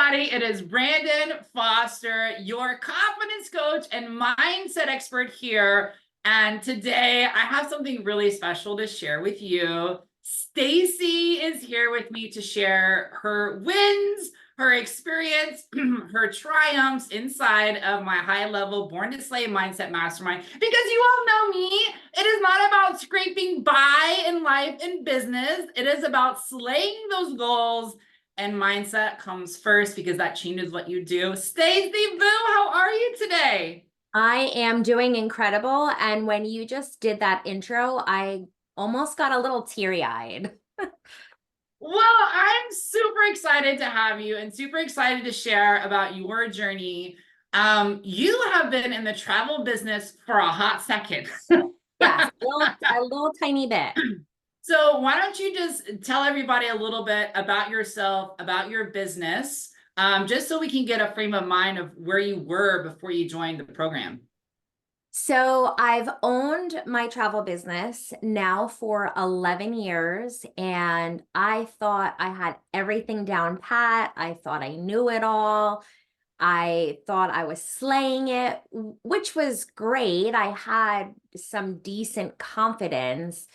everybody. It is Brandon Foster, your confidence coach and mindset expert here. And today I have something really special to share with you. Stacey is here with me to share her wins, her experience, her triumphs inside of my high-level Born to Slay Mindset Mastermind. Because you all know me, it is not about scraping by in life and business. It is about slaying those goals, and mindset comes first because that changes what you do. Stacey Boo, how are you today? I am doing incredible. And when you just did that intro, I almost got a little teary-eyed. Well, I'm super excited to have you and super excited to share about your journey. You have been in the travel business for a hot second. Yes, a little tiny bit. So why don't you just tell everybody a little bit about yourself, about your business, just so we can get a frame of mind of where you were before you joined the program. So I've owned my travel business now for 11 years, and I thought I had everything down pat. I thought I knew it all. I thought I was slaying it, which was great. I had some decent confidence.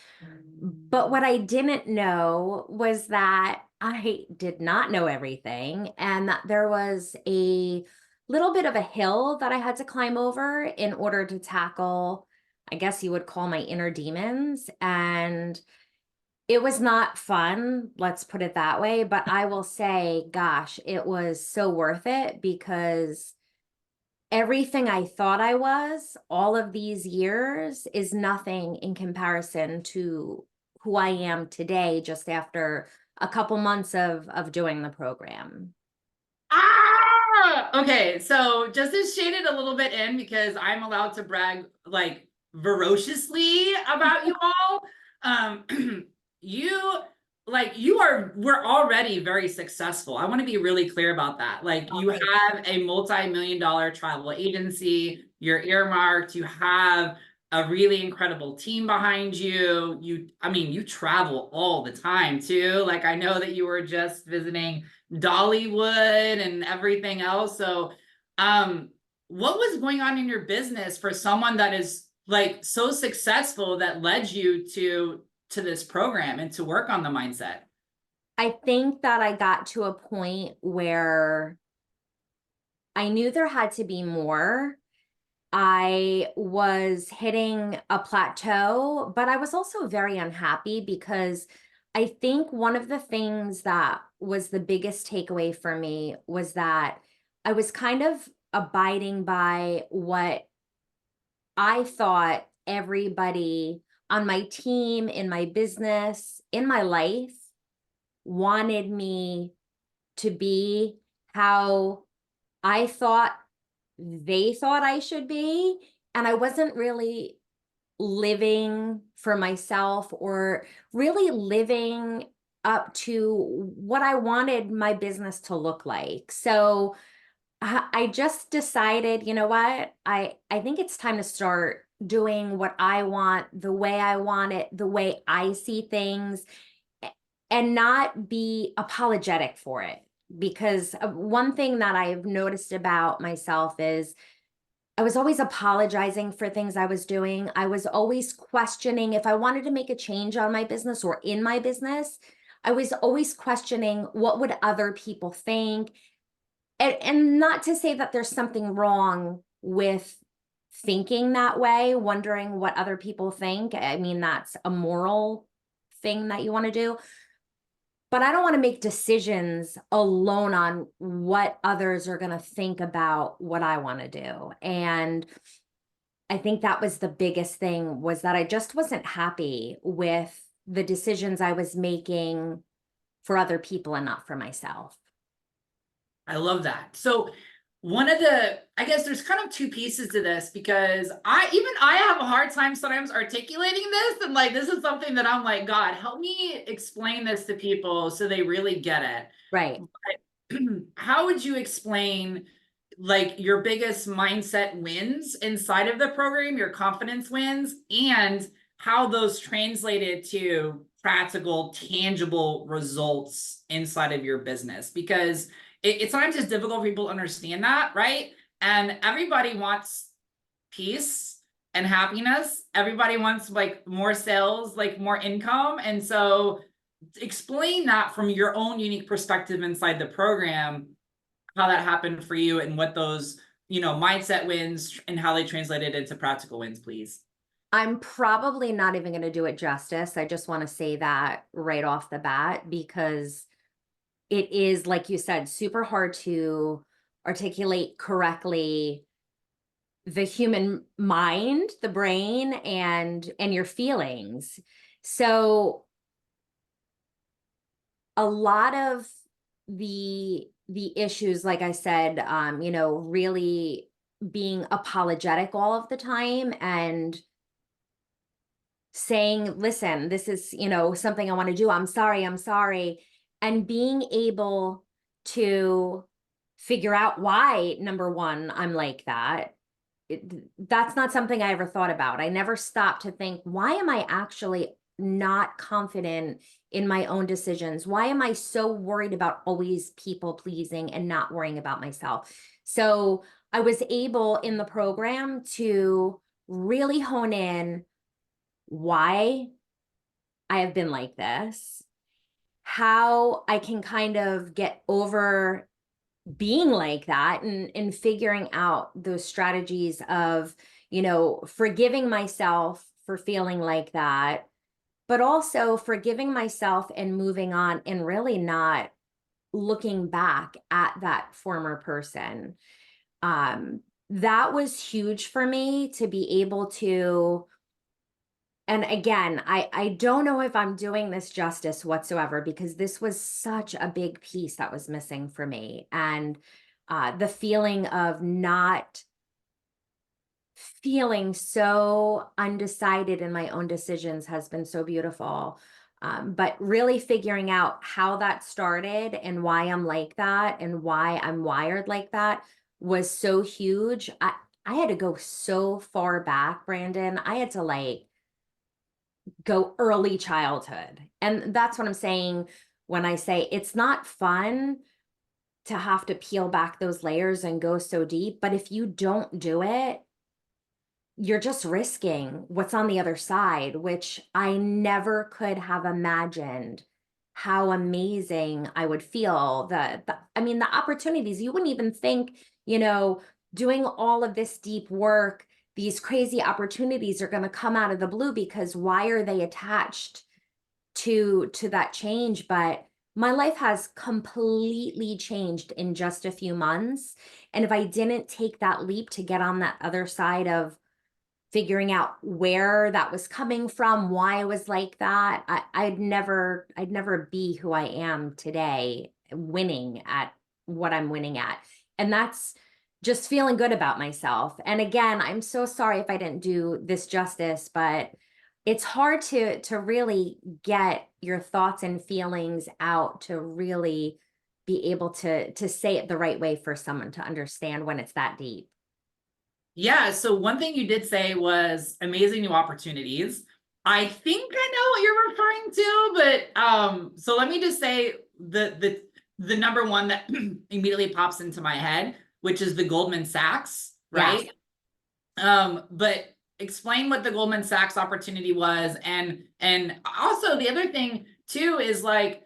But what I didn't know was that I did not know everything, and that there was a little bit of a hill that I had to climb over in order to tackle, I guess you would call, my inner demons. And it was not fun, let's put it that way. But I will say, gosh, it was so worth it, because everything I thought I was all of these years is nothing in comparison to who I am today, just after a couple months of doing the program. Okay, so just to shade it a little bit in, because I'm allowed to brag like ferociously about you all. You we're already very successful. I want to be really clear about that. Like, you have a multi-million-dollar travel agency, you're earmarked, you have a really incredible team behind you. I mean, you travel all the time too. Like, I know that you were just visiting Dollywood and everything else. So, what was going on in your business for someone that is like so successful that led you to this program and to work on the mindset? I think that I got to a point where I knew there had to be more. I was hitting a plateau, but I was also very unhappy, because I think one of the things that was the biggest takeaway for me was that I was kind of abiding by what I thought everybody on my team, in my business, in my life wanted me to be, how I thought they thought I should be. And I wasn't really living for myself, or really living up to what I wanted my business to look like. So I just decided, you know what? I think it's time to start doing what I want, the way I want it, the way I see things, and not be apologetic for it. Because one thing that I've noticed about myself is I was always apologizing for things I was doing. I was always questioning if I wanted to make a change on my business or in my business. I was always questioning, what would other people think? And not to say that there's something wrong with thinking that way, wondering what other people think. I mean, that's a moral thing that you want to do. But I don't want to make decisions alone on what others are going to think about what I want to do. And I think that was the biggest thing, was that I just wasn't happy with the decisions I was making for other people and not for myself. I love that. So I guess there's kind of two pieces to this, because I have a hard time sometimes articulating this, and like, this is something that I'm like, God, help me explain this to people so they really get it. Right. But how would you explain like your biggest mindset wins inside of the program, your confidence wins, and how those translated to practical, tangible results inside of your business? Because It's sometimes it's difficult for people to understand that, right? And everybody wants peace and happiness. Everybody wants like more sales, like more income. And so explain that from your own unique perspective inside the program, how that happened for you and what those, mindset wins and how they translated into practical wins, please. I'm probably not even going to do it justice. I just want to say that right off the bat because it is, like you said, super hard to articulate correctly the human mind, the brain, and your feelings. So a lot of the issues, like I said, really being apologetic all of the time and saying, listen, this is, something I want to do. I'm sorry. And being able to figure out why, number one, I'm like that. That's not something I ever thought about. I never stopped to think, why am I actually not confident in my own decisions? Why am I so worried about always people pleasing and not worrying about myself? So I was able in the program to really hone in why I have been like this, how I can kind of get over being like that and figuring out those strategies of, forgiving myself for feeling like that, but also forgiving myself and moving on and really not looking back at that former person. That was huge for me to be able to. And again, I don't know if I'm doing this justice whatsoever because this was such a big piece that was missing for me. And the feeling of not feeling so undecided in my own decisions has been so beautiful. But really figuring out how that started and why I'm like that and why I'm wired like that was so huge. I had to go so far back, Brandon. I had to go early childhood. And that's what I'm saying when I say it's not fun to have to peel back those layers and go so deep. But if you don't do it, you're just risking what's on the other side, which I never could have imagined how amazing I would feel. The opportunities, you wouldn't even think, doing all of this deep work, these crazy opportunities are going to come out of the blue because why are they attached to that change? But my life has completely changed in just a few months. And if I didn't take that leap to get on that other side of figuring out where that was coming from, why I was like that, I'd never be who I am today, winning at what I'm winning at. And that's just feeling good about myself. And again, I'm so sorry if I didn't do this justice, but it's hard to really get your thoughts and feelings out to really be able to say it the right way for someone to understand when it's that deep. Yeah. So one thing you did say was amazing new opportunities. I think I know what you're referring to, but so let me just say the number one that immediately pops into my head, which is the Goldman Sachs, right? Yes. But explain what the Goldman Sachs opportunity was, and also the other thing too is like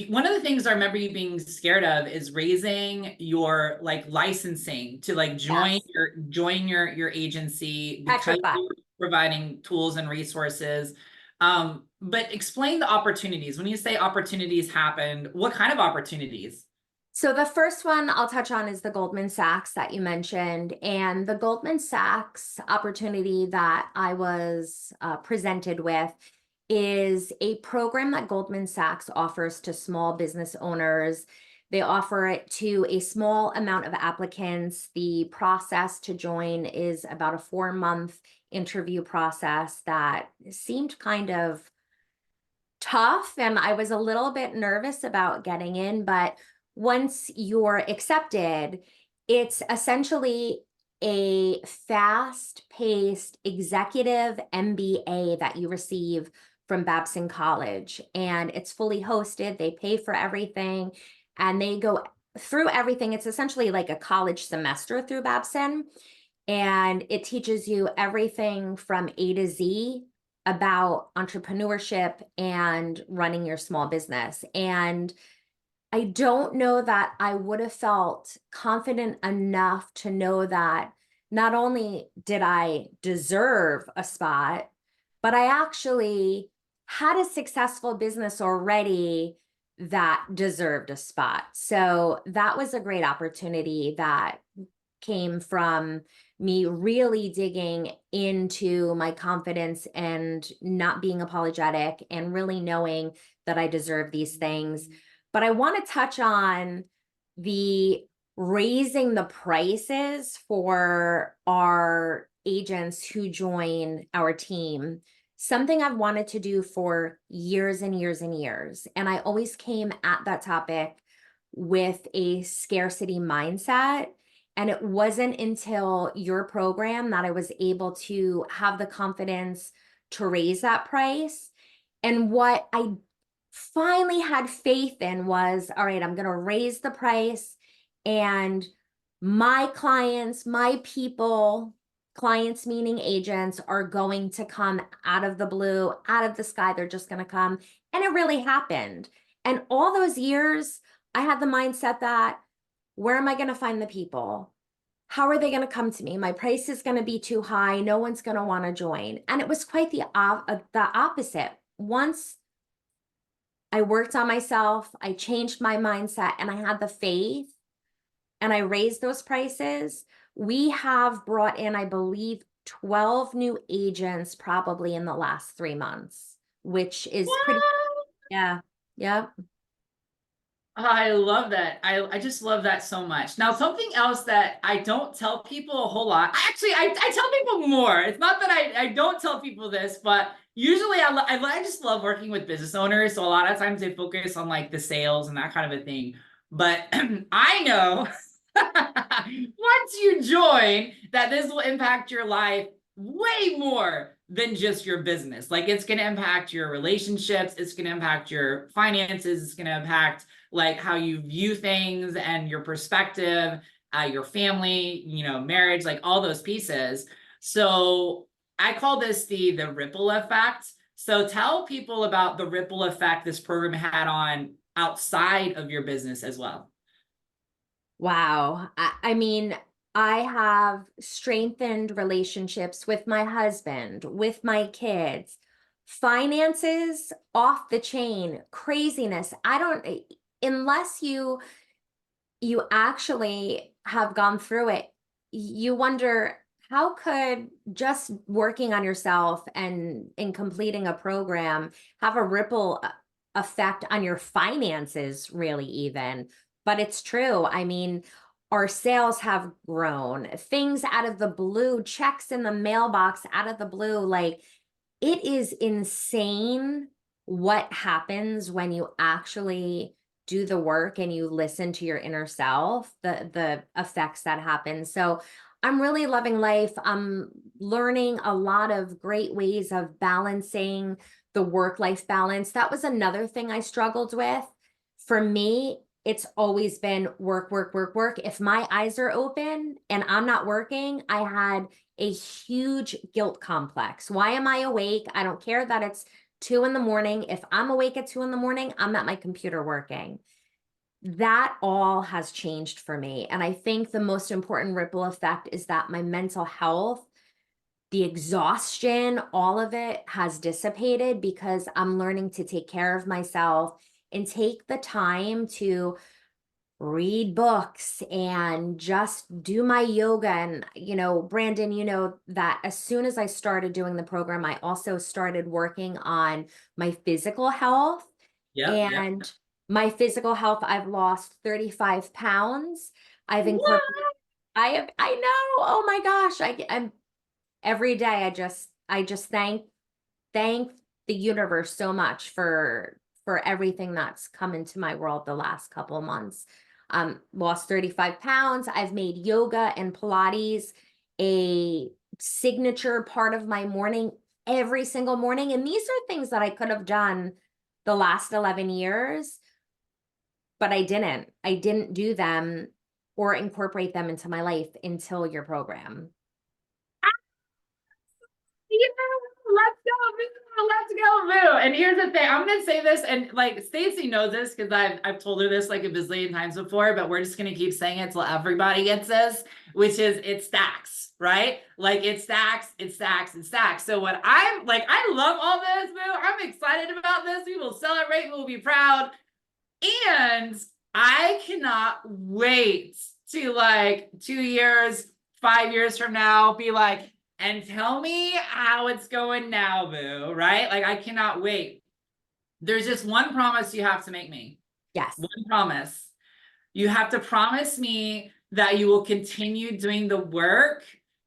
one of the things I remember you being scared of is raising your like licensing to like join Yes. your agency Catch your because butt. you're providing tools and resources. But explain the opportunities. When you say opportunities happened, what kind of opportunities? So the first one I'll touch on is the Goldman Sachs that you mentioned. And the Goldman Sachs opportunity that I was presented with is a program that Goldman Sachs offers to small business owners. They offer it to a small amount of applicants. The process to join is about a 4-month interview process that seemed kind of tough, and I was a little bit nervous about getting in, but once you're accepted, it's essentially a fast-paced executive MBA that you receive from Babson College, and it's fully hosted. They pay for everything, and they go through everything, it's essentially like a college semester through Babson, and it teaches you everything from A to Z about entrepreneurship and running your small business. And I don't know that I would have felt confident enough to know that not only did I deserve a spot, but I actually had a successful business already that deserved a spot. So that was a great opportunity that came from me really digging into my confidence and not being apologetic and really knowing that I deserve these things. But I want to touch on the raising the prices for our agents who join our team. Something I've wanted to do for years and years and years. And I always came at that topic with a scarcity mindset. And it wasn't until your program that I was able to have the confidence to raise that price. And what I finally had faith in was, all right, I'm going to raise the price, and my clients, my people, clients meaning agents, are going to come out of the blue, out of the sky. They're just going to come. And it really happened. And all those years, I had the mindset that, where am I going to find the people? How are they going to come to me? My price is going to be too high. No one's going to want to join. And it was quite the opposite. Once I worked on myself, I changed my mindset, and I had the faith, and I raised those prices. We have brought in, I believe, 12 new agents probably in the last 3 months, which is pretty, What? yeah, yeah. I love that. I just love that so much. Now, something else that I don't tell people a whole lot. I tell people more. It's not that I don't tell people this, but usually I just love working with business owners. So a lot of times they focus on like the sales and that kind of a thing. But I know once you join that this will impact your life way more than just your business. Like it's going to impact your relationships. It's going to impact your finances. It's going to impact like how you view things and your perspective, your family, marriage, like all those pieces. So I call this the ripple effect. So tell people about the ripple effect this program had on outside of your business as well. Wow. I mean, I have strengthened relationships with my husband, with my kids, finances off the chain, craziness. I don't, unless you actually have gone through it, you wonder, how could just working on yourself and in completing a program have a ripple effect on your finances, really, even? But it's true. I mean, our sales have grown, things out of the blue, checks in the mailbox out of the blue. Like, it is insane what happens when you actually do the work and you listen to your inner self, the effects that happen. So I'm really loving life. I'm learning a lot of great ways of balancing the work-life balance. That was another thing I struggled with. For me, it's always been work, work, work, work. If my eyes are open and I'm not working, I had a huge guilt complex. Why am I awake? I don't care that it's 2 in the morning. If I'm awake at 2 in the morning, I'm at my computer working. That all has changed for me. And I think the most important ripple effect is that my mental health, the exhaustion, all of it has dissipated because I'm learning to take care of myself and take the time to read books and just do my yoga. And, Brandon, you know that as soon as I started doing the program, I also started working on my physical health. Yep, yep. And my physical health, I've lost 35 pounds. I've incorporated, What? I know, oh my gosh, I'm every day I just thank the universe so much for everything that's come into my world the last couple of months. Lost 35 pounds. I've made yoga and Pilates a signature part of my morning every single morning. And these are things that I could have done the last 11 years, but I didn't do them or incorporate them into my life until your program. Yeah, let's go, Boo. Let's go, Boo. And here's the thing. I'm gonna say this, and like Stacey knows this because I've told her this like a bazillion times before, but we're just gonna keep saying it till everybody gets this, which is it stacks, right? Like it stacks, it stacks, it stacks. So what I'm like, I love all this, Boo. I'm excited about this. We will celebrate, we will be proud. And I cannot wait to like 2 years, 5 years from now, be like, and tell me how it's going now, Boo, right? Like, I cannot wait. There's just one promise you have to make me. Yes. One promise. You have to promise me that you will continue doing the work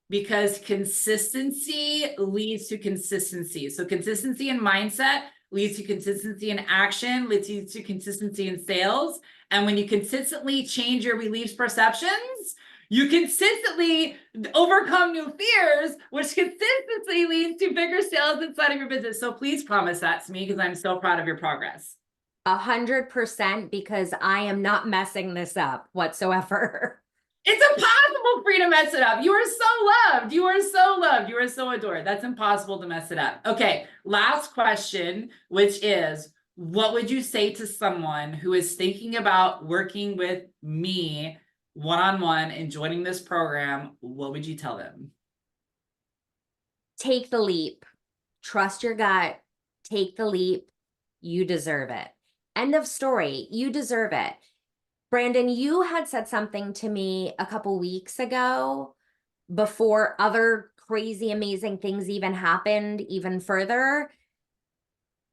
because consistency leads to consistency. So consistency in mindset leads to consistency in action, leads to consistency in sales. And when you consistently change your beliefs, perceptions, you consistently overcome new fears, which consistently leads to bigger sales inside of your business. So please promise that to me because I'm so proud of your progress. 100%, because I am not messing this up whatsoever. It's impossible for you to mess it up. You are so loved. You are so loved. You are so adored. That's impossible to mess it up. Okay, last question, which is, what would you say to someone who is thinking about working with me one-on-one and joining this program? What would you tell them? Take the leap. Trust your gut. Take the leap. You deserve it. End of story. You deserve it. Brandon, you had said something to me a couple weeks ago before other crazy, amazing things even happened even further.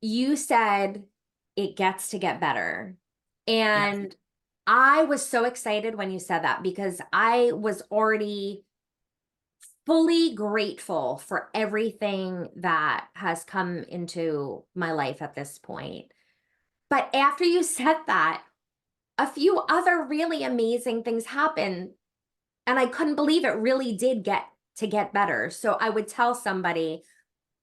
You said it gets to get better. And Yes. I was so excited when you said that because I was already fully grateful for everything that has come into my life at this point. But after you said that, a few other really amazing things happened, and I couldn't believe it really did get better. So I would tell somebody,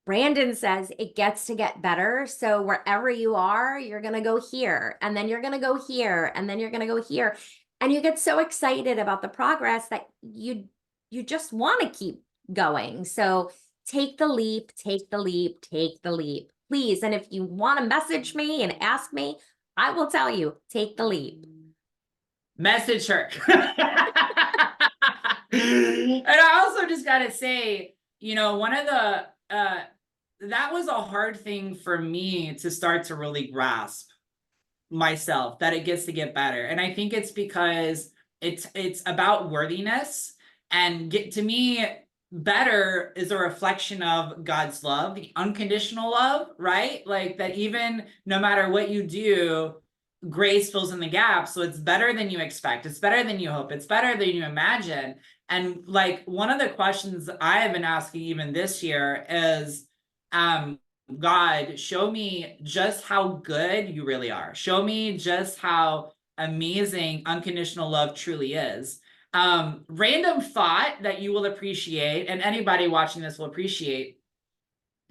Brandon says it gets to get better. So wherever you are, you're going to go here, and then you're going to go here, and then you're going to go here. And you get so excited about the progress that you just want to keep going. So take the leap, take the leap, take the leap, please. And if you want to message me and ask me, I will tell you, take the leap. Message her. And I also just got to say, one of the, that was a hard thing for me to start to really grasp myself, that it gets to get better. And I think it's because it's about worthiness, and to me, better is a reflection of God's love, the unconditional love, right? Like that even no matter what you do, grace fills in the gap. So it's better than you expect. It's better than you hope. It's better than you imagine. And like one of the questions I have been asking even this year is, God, show me just how good you really are. Show me just how amazing unconditional love truly is. Random thought that you will appreciate, and anybody watching this will appreciate.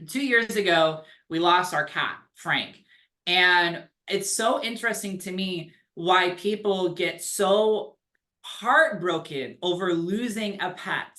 2 years ago, we lost our cat, Frank. And it's so interesting to me why people get so heartbroken over losing a pet.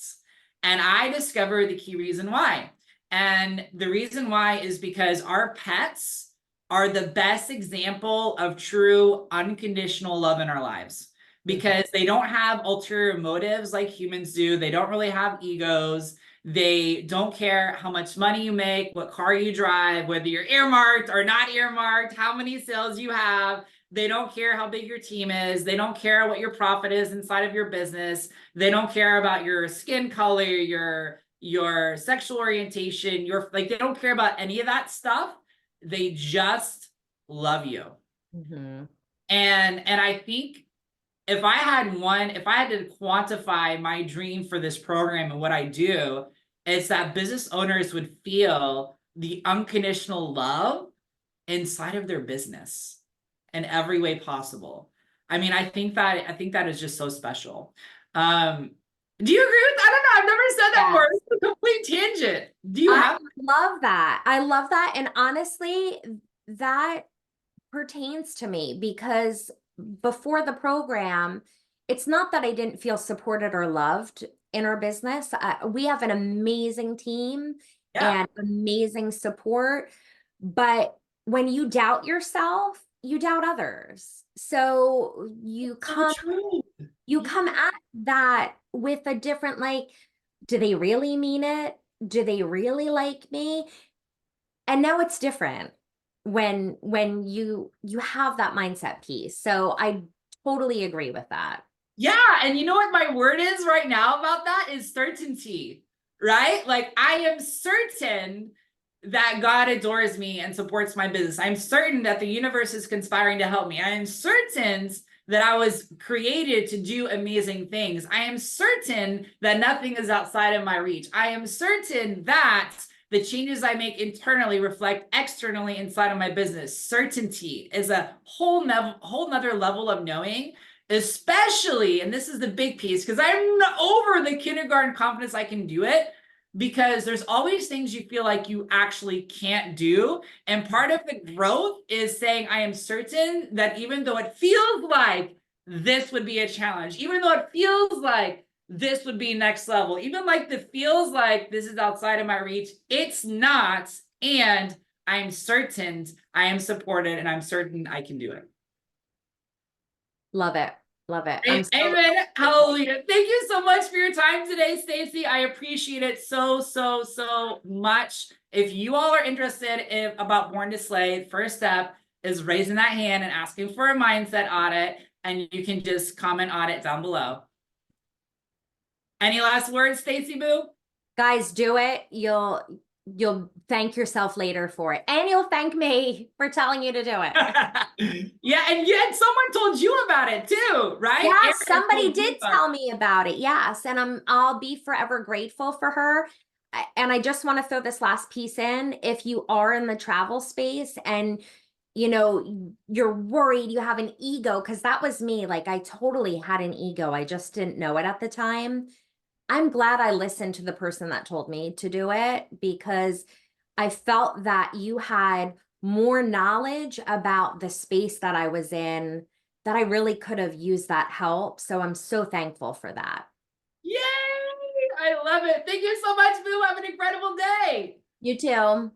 And I discovered the key reason why. And the reason why is because our pets are the best example of true unconditional love in our lives, because they don't have ulterior motives like humans do. They don't really have egos. They don't care how much money you make, what car you drive, whether you're earmarked or not earmarked, how many sales you have. They don't care how big your team is. They don't care what your profit is inside of your business. They don't care about your skin color, your sexual orientation, they don't care about any of that stuff. They just love you. Mm-hmm. And I think if I had to quantify my dream for this program and what I do, it's that business owners would feel the unconditional love inside of their business in every way possible. I mean, I think that is just so special. Do you agree with that? I don't know. I've never said that before. It's a complete tangent. Do you have? Love that. I love that. And honestly, that pertains to me because before the program, it's not that I didn't feel supported or loved in our business. We have an amazing team Yeah. and amazing support. But when you doubt yourself, you doubt others. So So true. you Yeah. come at that with a different, like, do they really mean it? Do they really like me? And now it's different when you have that mindset piece. So I totally agree with that. Yeah, and you know what my word is right now about that is certainty, right? Like I am certain that God adores me and supports my business. I'm certain that the universe is conspiring to help me. I am certain that I was created to do amazing things. I am certain that nothing is outside of my reach. I am certain that the changes I make internally reflect externally inside of my business. Certainty is a whole nother level of knowing, especially, and this is the big piece, because I'm over the kindergarten confidence I can do it, because there's always things you feel like you actually can't do. And part of the growth is saying, I am certain that even though it feels like this would be a challenge, even though it feels like this would be next level, even like it feels like this is outside of my reach, it's not. And I'm certain I am supported and I'm certain I can do it. Love it. Love it. I'm so Amen. Hallelujah. Thank you so much for your time today, Stacey. I appreciate it so much. If you all are interested about Born to Slay, first step is raising that hand and asking for a mindset audit, and you can just comment audit down below. Any last words, Stacey Boo? guys, do it. You'll thank yourself later for it. And you'll thank me for telling you to do it. Yeah, and yet someone told you about it too, right? Yeah, Erin somebody told you did about tell me about it. Yes, and I'll be forever grateful for her. And I just want to throw this last piece in. If you are in the travel space and you're worried, you have an ego, because that was me. Like I totally had an ego. I just didn't know it at the time. I'm glad I listened to the person that told me to do it, because I felt that you had more knowledge about the space that I was in, that I really could have used that help. So I'm so thankful for that. Yay! I love it. Thank you so much, Boo. Have an incredible day. You too.